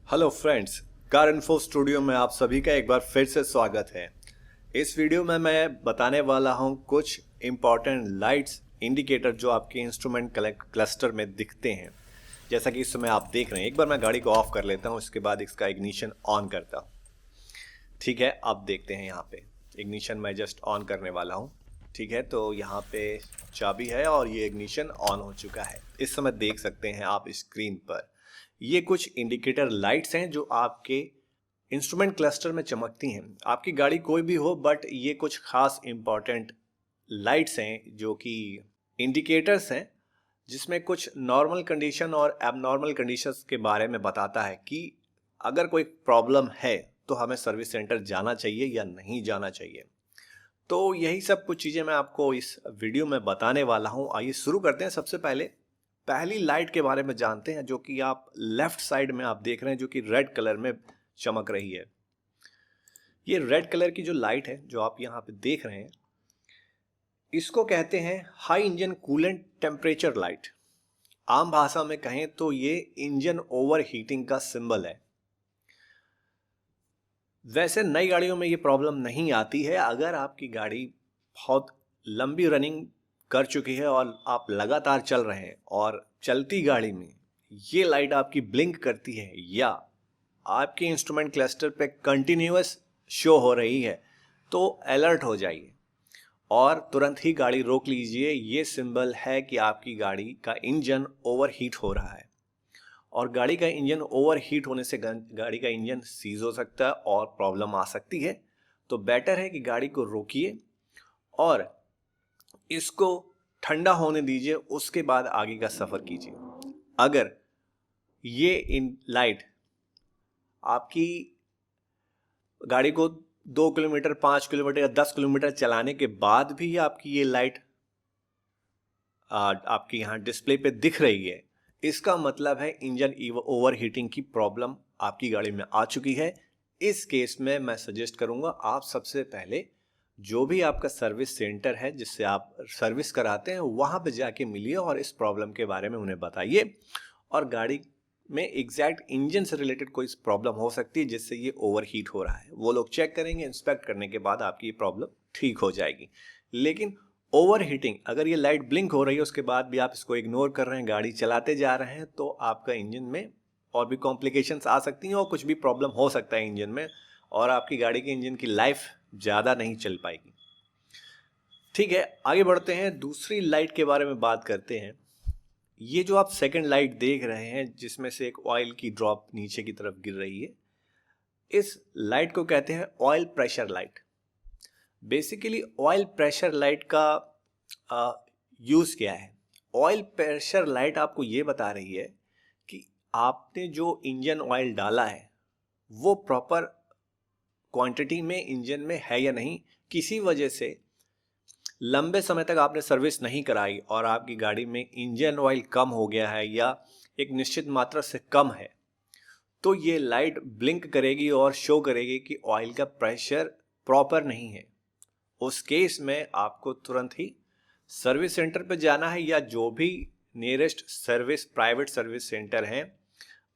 Hello friends, car info studio में आप सभी का एक बार फिर से स्वागत है। इस वीडियो में मैं बताने वाला हूं कुछ इम्पॉर्टेंट लाइट्स इंडिकेटर जो आपके इंस्ट्रूमेंट क्लस्टर में दिखते हैं। जैसा कि इस समय आप देख रहे हैं, एक बार मैं गाड़ी को ऑफ कर लेता हूं, इसके बाद इसका इग्निशन ऑन करता हूं। ठीक है, आप देखते हैं यहाँ पे इग्निशन मैं जस्ट ऑन करने वाला हूँ। ठीक है, तो यहाँ पे चाबी है और ये इग्निशन ऑन हो चुका है। इस समय देख सकते हैं आप स्क्रीन पर ये कुछ इंडिकेटर लाइट्स हैं जो आपके इंस्ट्रूमेंट क्लस्टर में चमकती हैं। आपकी गाड़ी कोई भी हो, बट ये कुछ खास इंपॉर्टेंट लाइट्स हैं जो कि इंडिकेटर्स हैं, जिसमें कुछ नॉर्मल कंडीशन और एबनॉर्मल कंडीशंस के बारे में बताता है कि अगर कोई प्रॉब्लम है तो हमें सर्विस सेंटर जाना चाहिए या नहीं जाना चाहिए। तो यही सब कुछ चीज़ें मैं आपको इस वीडियो में बताने वाला हूँ। आइए शुरू करते हैं। सबसे पहले पहली लाइट के बारे में जानते हैं, जो कि आप लेफ्ट साइड में आप देख रहे हैं, जो कि रेड कलर में चमक रही है। ये रेड कलर की जो लाइट है जो आप यहाँ पे देख रहे हैं, इसको कहते हैं high engine coolant temperature light. आम भाषा में कहें तो ये इंजन ओवर हीटिंग का सिंबल है। वैसे नई गाड़ियों में ये प्रॉब्लम नहीं आती है। अगर आपकी गाड़ी बहुत लंबी रनिंग कर चुकी है और आप लगातार चल रहे हैं और चलती गाड़ी में ये लाइट आपकी ब्लिंक करती है या आपके इंस्ट्रूमेंट क्लस्टर पे कंटिन्यूअस शो हो रही है, तो अलर्ट हो जाइए और तुरंत ही गाड़ी रोक लीजिए। ये सिंबल है कि आपकी गाड़ी का इंजन ओवरहीट हो रहा है, और गाड़ी का इंजन ओवर हीट होने से गाड़ी का इंजन सीज हो सकता है और प्रॉब्लम आ सकती है। तो बेटर है कि गाड़ी को रोकिए और इसको ठंडा होने दीजिए, उसके बाद आगे का सफ़र कीजिए। अगर ये इन लाइट आपकी गाड़ी को 2 किलोमीटर, 5 किलोमीटर या 10 किलोमीटर चलाने के बाद भी आपकी ये लाइट आपकी यहाँ डिस्प्ले पे दिख रही है, इसका मतलब है इंजन ओवर हीटिंग की प्रॉब्लम आपकी गाड़ी में आ चुकी है। इस केस में मैं सजेस्ट करूंगा आप सबसे पहले जो भी आपका सर्विस सेंटर है जिससे आप सर्विस कराते हैं, वहां पे जाके मिलिए और इस प्रॉब्लम के बारे में उन्हें बताइए। और गाड़ी में एग्जैक्ट इंजन से रिलेटेड कोई प्रॉब्लम हो सकती है जिससे ये ओवर हीट हो रहा है, वो लोग चेक करेंगे। इंस्पेक्ट करने के बाद आपकी ये प्रॉब्लम ठीक हो जाएगी। लेकिन ओवर हीटिंग, अगर ये लाइट ब्लिंक हो रही है उसके बाद भी आप इसको इग्नोर कर रहे हैं, गाड़ी चलाते जा रहे हैं, तो आपका इंजन में और भी कॉम्प्लिकेशंस आ सकती हैं और कुछ भी प्रॉब्लम हो सकता है इंजन में, और आपकी गाड़ी के इंजन की लाइफ ज़्यादा नहीं चल पाएगी। ठीक है, आगे बढ़ते हैं, दूसरी लाइट के बारे में बात करते हैं। ये जो आप सेकंड लाइट देख रहे हैं जिसमें से एक ऑयल की ड्रॉप नीचे की तरफ गिर रही है, इस लाइट को कहते हैं oil pressure light. Basically oil pressure light का यूज़ क्या है? ऑयल प्रेशर लाइट आपको ये बता रही है कि आपने जो इंजन ऑयल डाला है वो प्रॉपर क्वांटिटी में इंजन में है या नहीं। किसी वजह से लंबे समय तक आपने सर्विस नहीं कराई और आपकी गाड़ी में इंजन ऑयल कम हो गया है या एक निश्चित मात्रा से कम है, तो ये लाइट ब्लिंक करेगी और शो करेगी कि ऑयल का प्रेशर प्रॉपर नहीं है। उस केस में आपको तुरंत ही सर्विस सेंटर पर जाना है, या जो भी nearest service private service centre हैं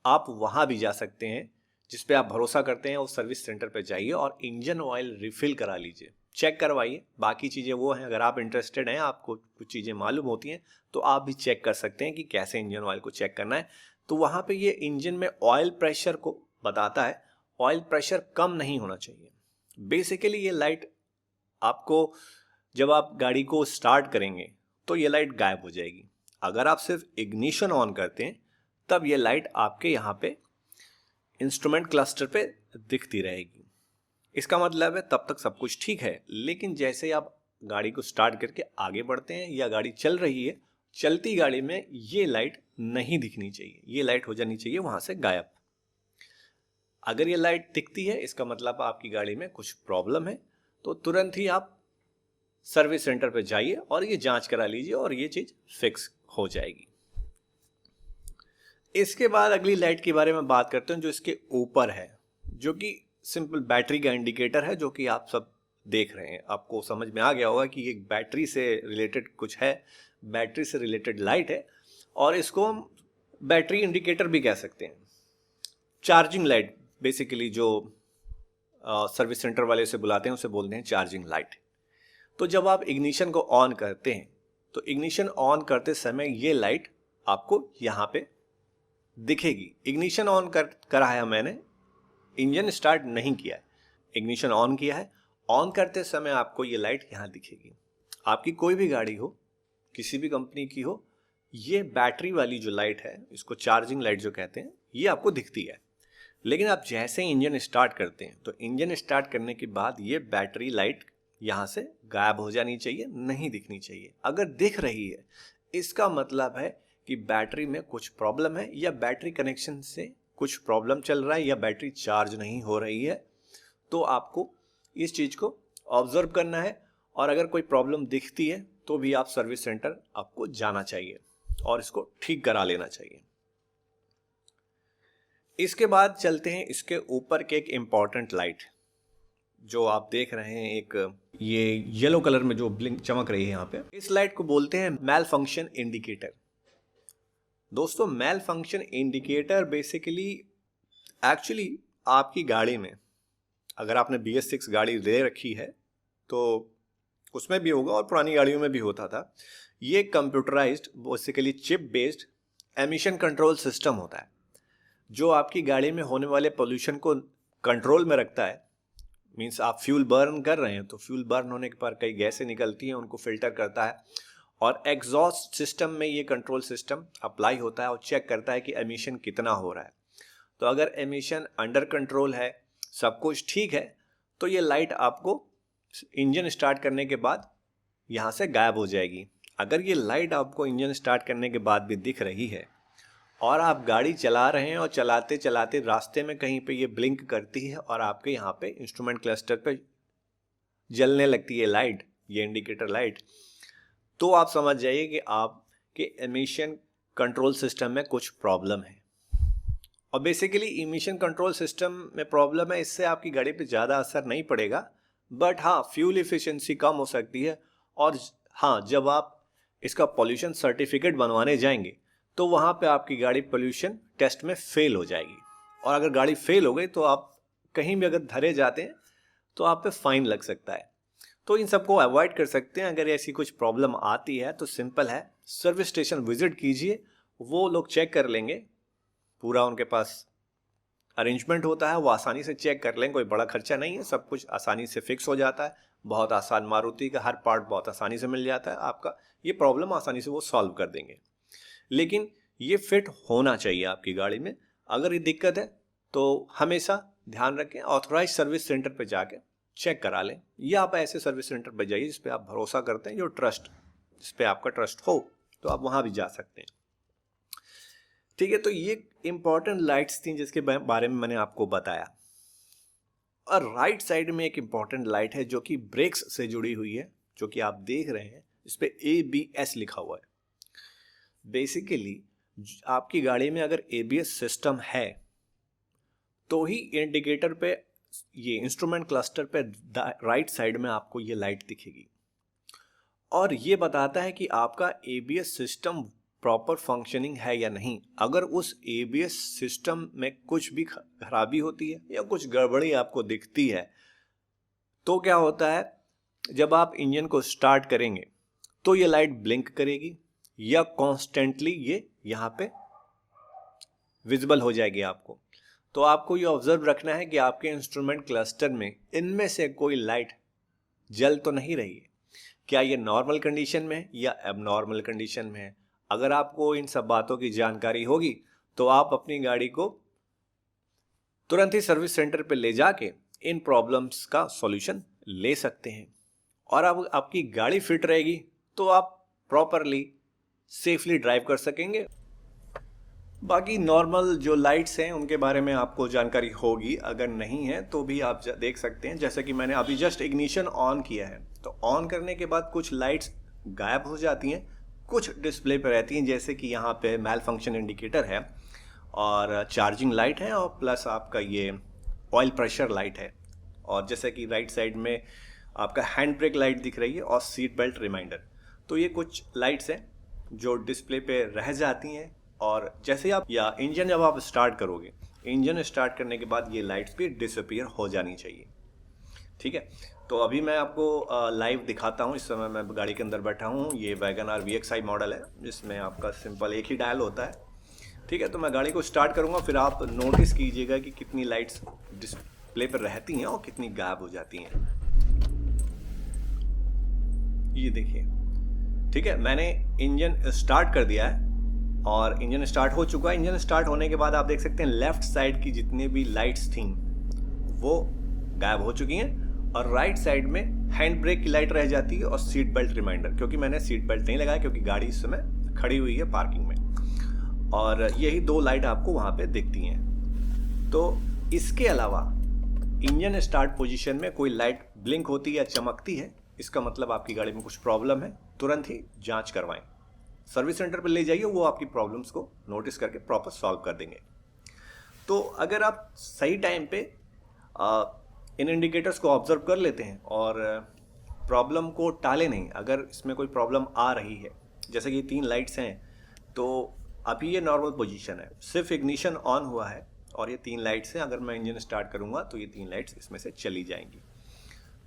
आप वहां भी जा सकते हैं। जिस पे आप भरोसा करते हैं उस सर्विस सेंटर पे जाइए और इंजन ऑयल रिफिल करा लीजिए, चेक करवाइए। बाकी चीज़ें वो हैं, अगर आप इंटरेस्टेड हैं, आपको कुछ चीज़ें मालूम होती हैं, तो आप भी चेक कर सकते हैं कि कैसे इंजन ऑयल को चेक करना है। तो वहाँ पे ये इंजन में ऑयल प्रेशर को बताता है। ऑयल प्रेशर कम नहीं होना चाहिए। बेसिकली ये लाइट आपको, जब आप गाड़ी को स्टार्ट करेंगे तो ये लाइट गायब हो जाएगी। अगर आप सिर्फ इग्निशन ऑन करते हैं तब ये लाइट आपके यहाँ पे इंस्ट्रूमेंट क्लस्टर पे दिखती रहेगी। इसका मतलब है तब तक सब कुछ ठीक है, लेकिन जैसे आप गाड़ी को स्टार्ट करके आगे बढ़ते हैं या गाड़ी चल रही है, चलती गाड़ी में ये लाइट नहीं दिखनी चाहिए, ये लाइट हो जानी चाहिए वहां से गायब। अगर ये लाइट दिखती है इसका मतलब आपकी गाड़ी में कुछ प्रॉब्लम है, तो तुरंत ही आप सर्विस सेंटर पे जाइए और ये जांच करा लीजिए और ये चीज़ फिक्स हो जाएगी। इसके बाद अगली लाइट के बारे में बात करते हैं जो इसके ऊपर है, जो कि सिंपल बैटरी का इंडिकेटर है, जो कि आप सब देख रहे हैं। आपको समझ में आ गया होगा कि एक बैटरी से रिलेटेड कुछ है, बैटरी से रिलेटेड लाइट है, और इसको हम बैटरी इंडिकेटर भी कह सकते हैं। चार्जिंग लाइट बेसिकली जो सर्विस सेंटर वाले उसे बुलाते हैं, उसे बोलते हैं चार्जिंग लाइट। तो जब आप इग्निशन को ऑन करते हैं तो इग्निशन ऑन करते समय ये लाइट आपको यहाँ पे दिखेगी। इग्निशन ऑन करा है मैंने, इंजन स्टार्ट नहीं किया है, इग्निशन ऑन किया है। ऑन करते समय आपको ये लाइट यहाँ दिखेगी। आपकी कोई भी गाड़ी हो, किसी भी कंपनी की हो, ये बैटरी वाली जो लाइट है, इसको चार्जिंग लाइट जो कहते हैं, ये आपको दिखती है। लेकिन आप जैसे ही इंजन स्टार्ट करते हैं तो इंजन स्टार्ट करने के बाद ये बैटरी लाइट यहाँ से गायब हो जानी चाहिए, नहीं दिखनी चाहिए। अगर दिख रही है इसका मतलब है कि बैटरी में कुछ प्रॉब्लम है, या बैटरी कनेक्शन से कुछ प्रॉब्लम चल रहा है, या बैटरी चार्ज नहीं हो रही है। तो आपको इस चीज़ को ऑब्जर्व करना है, और अगर कोई प्रॉब्लम दिखती है तो भी आप सर्विस सेंटर आपको जाना चाहिए और इसको ठीक करा लेना चाहिए। इसके बाद चलते हैं इसके ऊपर के एक इम्पॉर्टेंट लाइट जो आप देख रहे हैं, एक ये येलो कलर में जो ब्लिंक चमक रही है यहाँ पे, इस लाइट को बोलते हैं मैल फंक्शन इंडिकेटर। दोस्तों, मैल फंक्शन इंडिकेटर बेसिकली एक्चुअली आपकी गाड़ी में, अगर आपने BS6 गाड़ी ले रखी है तो उसमें भी होगा और पुरानी गाड़ियों में भी होता था। ये computerised basically chip based emission control system होता है जो आपकी गाड़ी में होने वाले पोल्यूशन को कंट्रोल में रखता है। मीन्स आप फ्यूल बर्न कर रहे हैं तो फ्यूल बर्न होने के बाद कई गैसें निकलती हैं, उनको फिल्टर करता है, और एग्जॉस्ट सिस्टम में ये कंट्रोल सिस्टम अप्लाई होता है और चेक करता है कि एमिशन कितना हो रहा है। तो अगर एमिशन अंडर कंट्रोल है, सब कुछ ठीक है, तो ये लाइट आपको इंजन स्टार्ट करने के बाद यहाँ से गायब हो जाएगी। अगर ये लाइट आपको इंजन स्टार्ट करने के बाद भी दिख रही है और आप गाड़ी चला रहे हैं और चलाते चलाते रास्ते में कहीं पे ये ब्लिंक करती है और आपके यहाँ पे इंस्ट्रूमेंट क्लस्टर पे जलने लगती है लाइट, ये इंडिकेटर लाइट, तो आप समझ जाइए कि आपके एमिशन कंट्रोल सिस्टम में कुछ प्रॉब्लम है। और बेसिकली एमिशन कंट्रोल सिस्टम में प्रॉब्लम है, इससे आपकी गाड़ी पे ज़्यादा असर नहीं पड़ेगा, बट हाँ फ्यूल एफिशिएंसी कम हो सकती है। और हाँ, जब आप इसका पॉल्यूशन सर्टिफिकेट बनवाने जाएंगे तो वहाँ पे आपकी गाड़ी पोल्यूशन टेस्ट में फेल हो जाएगी, और अगर गाड़ी फेल हो गई तो आप कहीं भी अगर धरे जाते हैं तो आप पे फाइन लग सकता है। तो इन सबको अवॉइड कर सकते हैं। अगर ऐसी कुछ प्रॉब्लम आती है तो सिंपल है, सर्विस स्टेशन विजिट कीजिए, वो लोग चेक कर लेंगे, पूरा उनके पास अरेंजमेंट होता है, वो आसानी से चेक कर लेंगे, कोई बड़ा खर्चा नहीं है, सब कुछ आसानी से फिक्स हो जाता है। बहुत आसान, मारुति का हर पार्ट बहुत आसानी से मिल जाता है, आपका ये प्रॉब्लम आसानी से वो सॉल्व कर देंगे। लेकिन ये फिट होना चाहिए आपकी गाड़ी में। अगर ये दिक्कत है तो हमेशा ध्यान रखें, ऑथराइज सर्विस सेंटर पे जाके चेक करा लें, या आप ऐसे सर्विस सेंटर पे जाइए जिस पे आप भरोसा करते हैं, जिस पे आपका ट्रस्ट हो, तो आप वहाँ भी जा सकते हैं। ठीक है, तो ये इंपॉर्टेंट लाइट्स थी जिसके बारे में मैंने आपको बताया। और राइट साइड में एक इंपॉर्टेंट लाइट है जो कि ब्रेक्स से जुड़ी हुई है, जो कि आप देख रहे हैं, इस पे ABS लिखा हुआ है। बेसिकली आपकी गाड़ी में अगर ABS सिस्टम है तो ही इंडिकेटर पे, ये इंस्ट्रूमेंट क्लस्टर पे राइट साइड में आपको ये लाइट दिखेगी, और ये बताता है कि आपका ABS सिस्टम प्रॉपर फंक्शनिंग है या नहीं। अगर उस ABS सिस्टम में कुछ भी खराबी होती है या कुछ गड़बड़ी आपको दिखती है तो क्या होता है, जब आप इंजन को स्टार्ट करेंगे तो ये लाइट ब्लिंक करेगी या कॉन्स्टेंटली ये यहाँ पे विजिबल हो जाएगी आपको। तो आपको ये ऑब्जर्व रखना है कि आपके इंस्ट्रूमेंट क्लस्टर में इनमें से कोई लाइट जल तो नहीं रही है, क्या ये नॉर्मल कंडीशन में है या एबनॉर्मल कंडीशन में है। अगर आपको इन सब बातों की जानकारी होगी तो आप अपनी गाड़ी को तुरंत ही सर्विस सेंटर पे ले जाके इन प्रॉब्लम्स का सॉल्यूशन ले सकते हैं, और अब आपकी गाड़ी फिट रहेगी तो आप प्रॉपरली सेफली ड्राइव कर सकेंगे। बाकी नॉर्मल जो लाइट्स हैं उनके बारे में आपको जानकारी होगी, अगर नहीं है तो भी आप देख सकते हैं। जैसे कि मैंने अभी जस्ट इग्निशन ऑन किया है, तो ऑन करने के बाद कुछ लाइट्स गायब हो जाती हैं, कुछ डिस्प्ले पर रहती हैं, जैसे कि यहाँ पे मैल फंक्शन इंडिकेटर है और चार्जिंग लाइट है, और प्लस आपका ये ऑयल प्रेशर लाइट है, और जैसे कि राइट साइड में आपका हैंड ब्रेक लाइट दिख रही है और सीट बेल्ट रिमाइंडर। तो ये कुछ लाइट्स हैं जो डिस्प्ले पे रह जाती हैं, और जैसे आप या इंजन जब आप स्टार्ट करोगे इंजन स्टार्ट करने के बाद ये लाइट्स भी डिसअपीयर हो जानी चाहिए। ठीक है, तो अभी मैं आपको लाइव दिखाता हूँ। इस समय मैं गाड़ी के अंदर बैठा हूँ। ये वैगन आर VXI मॉडल है जिसमें आपका सिंपल एक ही डायल होता है। ठीक है, तो मैं गाड़ी को स्टार्ट करूँगा, फिर आप नोटिस कीजिएगा कि कितनी लाइट्स डिस्प्ले पर रहती हैं और कितनी गायब हो जाती हैं। ये देखिए, ठीक है, मैंने इंजन स्टार्ट कर दिया है और इंजन स्टार्ट हो चुका है। इंजन स्टार्ट होने के बाद आप देख सकते हैं लेफ्ट साइड की जितनी भी लाइट्स थी वो गायब हो चुकी हैं और राइट साइड में हैंड ब्रेक की लाइट रह जाती है और सीट बेल्ट रिमाइंडर, क्योंकि मैंने सीट बेल्ट नहीं लगाया क्योंकि गाड़ी इस समय खड़ी हुई है पार्किंग में, और यही 2 लाइट आपको वहाँ पे दिखती हैं। तो इसके अलावा इंजन स्टार्ट पोजीशन में कोई लाइट ब्लिंक होती है या चमकती है, इसका मतलब आपकी गाड़ी में कुछ प्रॉब्लम है। तुरंत ही जांच करवाएं, सर्विस सेंटर पर ले जाइए, वो आपकी प्रॉब्लम्स को नोटिस करके प्रॉपर सॉल्व कर देंगे। तो अगर आप सही टाइम पे इन इंडिकेटर्स को ऑब्जर्व कर लेते हैं और प्रॉब्लम को टाले नहीं, अगर इसमें कोई प्रॉब्लम आ रही है, जैसे कि 3 लाइट्स हैं, तो अभी ये नॉर्मल पोजीशन है, सिर्फ इग्निशन ऑन हुआ है और ये 3 लाइट्स हैं। अगर मैं इंजन स्टार्ट करूँगा तो ये 3 लाइट्स इसमें से चली जाएंगी।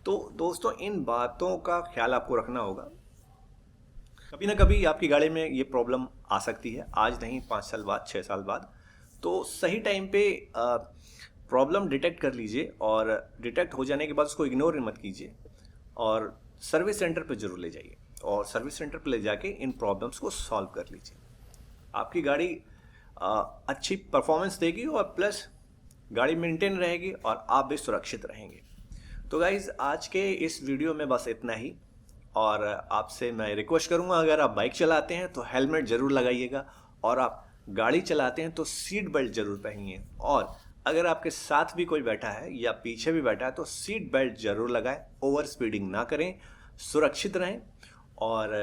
तो दोस्तों, इन बातों का ख्याल आपको रखना होगा। कभी ना कभी आपकी गाड़ी में ये प्रॉब्लम आ सकती है, आज नहीं 5 साल बाद, 6 साल बाद। तो सही टाइम पे प्रॉब्लम डिटेक्ट कर लीजिए और डिटेक्ट हो जाने के बाद उसको इग्नोर मत कीजिए और सर्विस सेंटर पे जरूर ले जाइए और सर्विस सेंटर पे ले जाके इन प्रॉब्लम्स को सॉल्व कर लीजिए। आपकी गाड़ी अच्छी परफॉर्मेंस देगी और प्लस गाड़ी मेंटेन रहेगी और आप भी सुरक्षित रहेंगे। तो गाइज़, आज के इस वीडियो में बस इतना ही, और आपसे मैं रिक्वेस्ट करूंगा, अगर आप बाइक चलाते हैं तो हेलमेट ज़रूर लगाइएगा और आप गाड़ी चलाते हैं तो सीट बेल्ट ज़रूर पहनिए, और अगर आपके साथ भी कोई बैठा है या पीछे भी बैठा है तो सीट बेल्ट ज़रूर लगाएं, ओवर स्पीडिंग ना करें, सुरक्षित रहें। और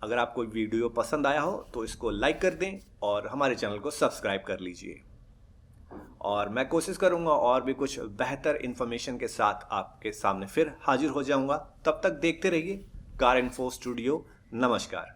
अगर आपको वीडियो पसंद आया हो तो इसको लाइक कर दें और हमारे चैनल को सब्सक्राइब कर लीजिए। और मैं कोशिश करूंगा और भी कुछ बेहतर इन्फॉर्मेशन के साथ आपके सामने फिर हाजिर हो जाऊंगा। तब तक देखते रहिए कार इन्फो स्टूडियो। नमस्कार।